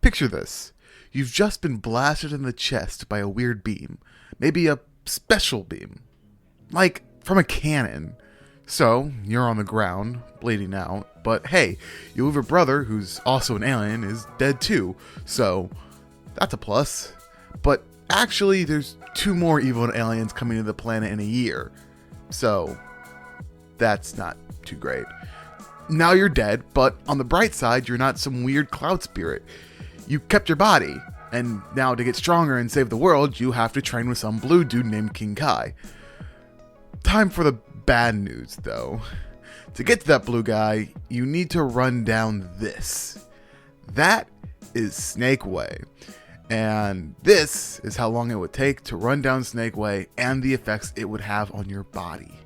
Picture this. You've just been blasted in the chest by a weird beam. Maybe a special beam. Like from a cannon. So, you're on the ground, bleeding out, but hey, you have a brother who's also an alien is dead too, so that's a plus. But actually, there's 2 more evil aliens coming to the planet in a year, so that's not too great. Now you're dead, but on the bright side, you're not some weird cloud spirit. You kept your body, and now to get stronger and save the world, you have to train with some blue dude named King Kai. Time for the bad news, though. To get to that blue guy, you need to run down this. That is Snake Way. And this is how long it would take to run down Snake Way and the effects it would have on your body.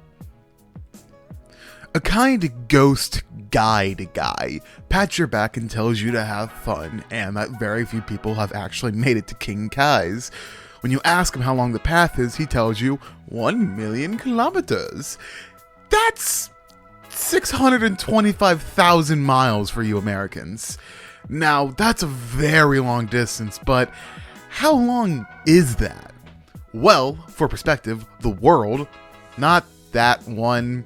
A kind of ghost guide guy pats your back and tells you to have fun, and that very few people have actually made it to King Kai's. When you ask him how long the path is, he tells you 1 million kilometers. That's 625,000 miles for you Americans. Now, that's a very long distance, but how long is that? Well, for perspective, the world, not that one,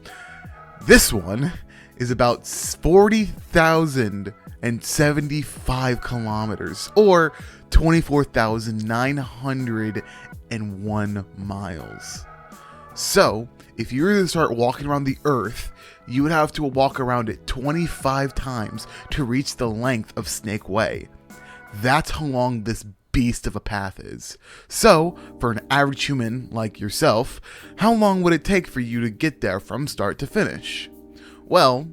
this one, is about 40,075 kilometers, or 24,901 miles. So, if you were to start walking around the Earth, you would have to walk around it 25 times to reach the length of Snake Way. That's how long this beast of a path is. So, for an average human like yourself, how long would it take for you to get there from start to finish? Well,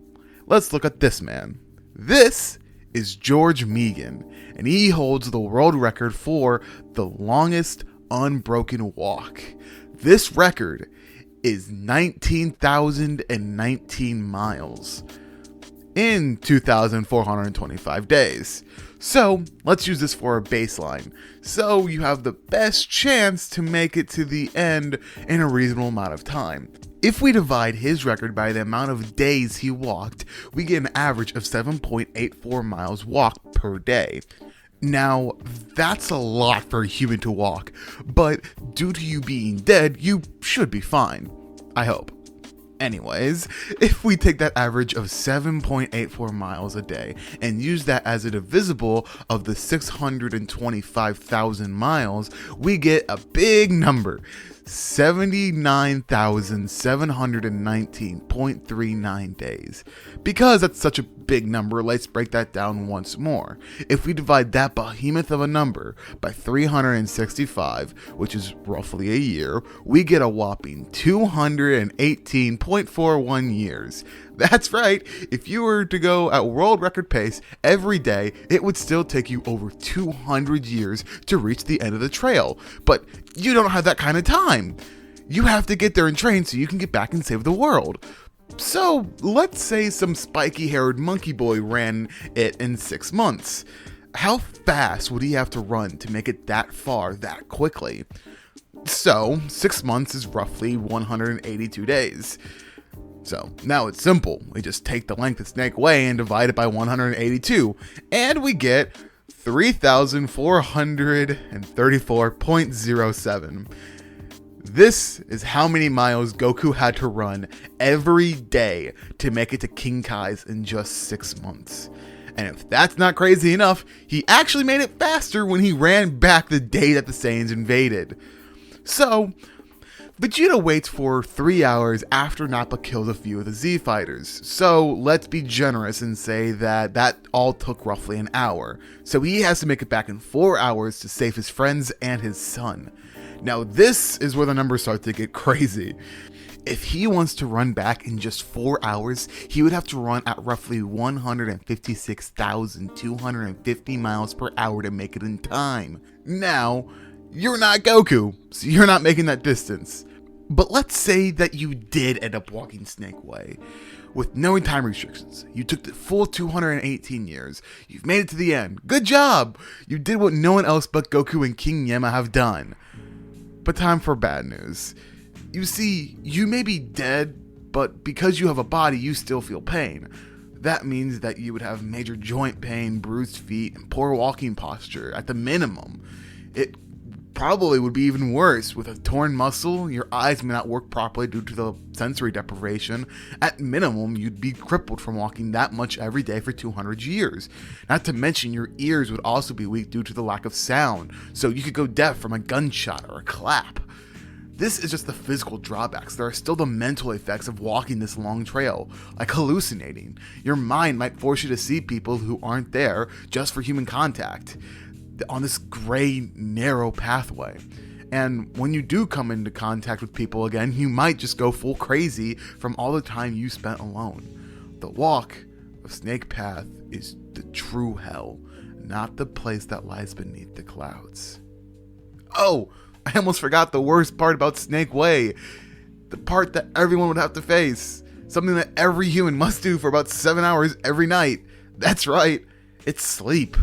let's look at this man. This is George Megan, and he holds the world record for the longest unbroken walk. This record is 19,019 miles in 2,425 days. So let's use this for a baseline, so you have the best chance to make it to the end in a reasonable amount of time. If we divide his record by the amount of days he walked, we get an average of 7.84 miles walked per day. Now, that's a lot for a human to walk, but due to you being dead, you should be fine. I hope. Anyways, if we take that average of 7.84 miles a day and use that as a divisible of the 625,000 miles, we get a big number. 79,719.39 days. Because that's such a big number, let's break that down once more. If we divide that behemoth of a number by 365, which is roughly a year, we get a whopping 218.41 years. That's right, if you were to go at world record pace every day, it would still take you over 200 years to reach the end of the trail. But you don't have that kind of time. You have to get there and train so you can get back and save the world. So, let's say some spiky-haired monkey boy ran it in 6 months. How fast would he have to run to make it that far that quickly? So, 6 months is roughly 182 days. So, now it's simple. We just take the length of Snake Way and divide it by 182, and we get 3,434.07. This is how many miles Goku had to run every day to make it to King Kai's in just 6 months. And if that's not crazy enough, he actually made it faster when he ran back the day that the Saiyans invaded. So, Vegeta waits for 3 hours after Nappa kills a few of the Z fighters, so let's be generous and say that all took roughly an hour. So he has to make it back in 4 hours to save his friends and his son. Now this is where the numbers start to get crazy. If he wants to run back in just 4 hours, he would have to run at roughly 156,250 miles per hour to make it in time. Now, you're not Goku, so you're not making that distance. But let's say that you did end up walking Snake Way. With no time restrictions, you took the full 218 years. You've made it to the end. Good job! You did what no one else but Goku and King Yama have done. But time for bad news. You see, you may be dead, but because you have a body, you still feel pain. That means that you would have major joint pain, bruised feet, and poor walking posture at the minimum. It probably would be even worse. With a torn muscle, your eyes may not work properly due to the sensory deprivation. At minimum, you'd be crippled from walking that much every day for 200 years. Not to mention your ears would also be weak due to the lack of sound, so you could go deaf from a gunshot or a clap. This is just the physical drawbacks. There are still the mental effects of walking this long trail, like hallucinating. Your mind might force you to see people who aren't there just for human contact on this gray, narrow pathway. And when you do come into contact with people again, you might just go full crazy from all the time you spent alone. The walk of Snake Path is the true hell, not the place that lies beneath the clouds. Oh! I almost forgot the worst part about Snake Way. The part that everyone would have to face. Something that every human must do for about 7 hours every night. That's right, it's sleep.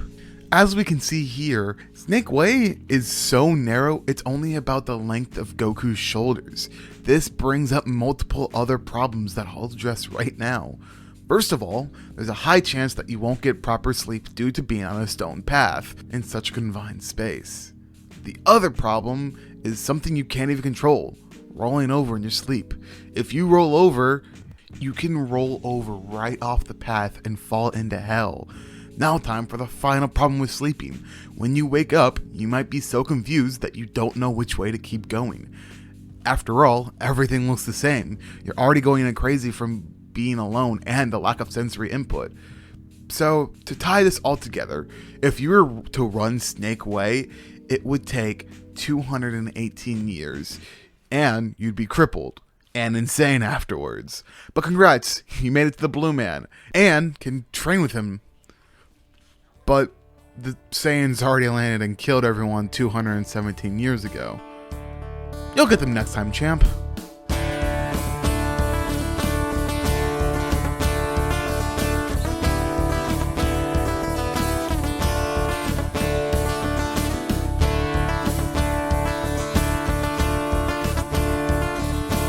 As we can see here, Snake Way is so narrow, it's only about the length of Goku's shoulders. This brings up multiple other problems that I'll address right now. First of all, there's a high chance that you won't get proper sleep due to being on a stone path in such a confined space. The other problem is something you can't even control, rolling over in your sleep. If you roll over, you can roll over right off the path and fall into hell. Now time for the final problem with sleeping. When you wake up, you might be so confused that you don't know which way to keep going. After all, everything looks the same. You're already going crazy from being alone and the lack of sensory input. So, to tie this all together, if you were to run Snake Way, it would take 218 years, and you'd be crippled and insane afterwards. But congrats, you made it to the Blue Man, and can train with him. But the Saiyans already landed and killed everyone 217 years ago. You'll get them next time, champ.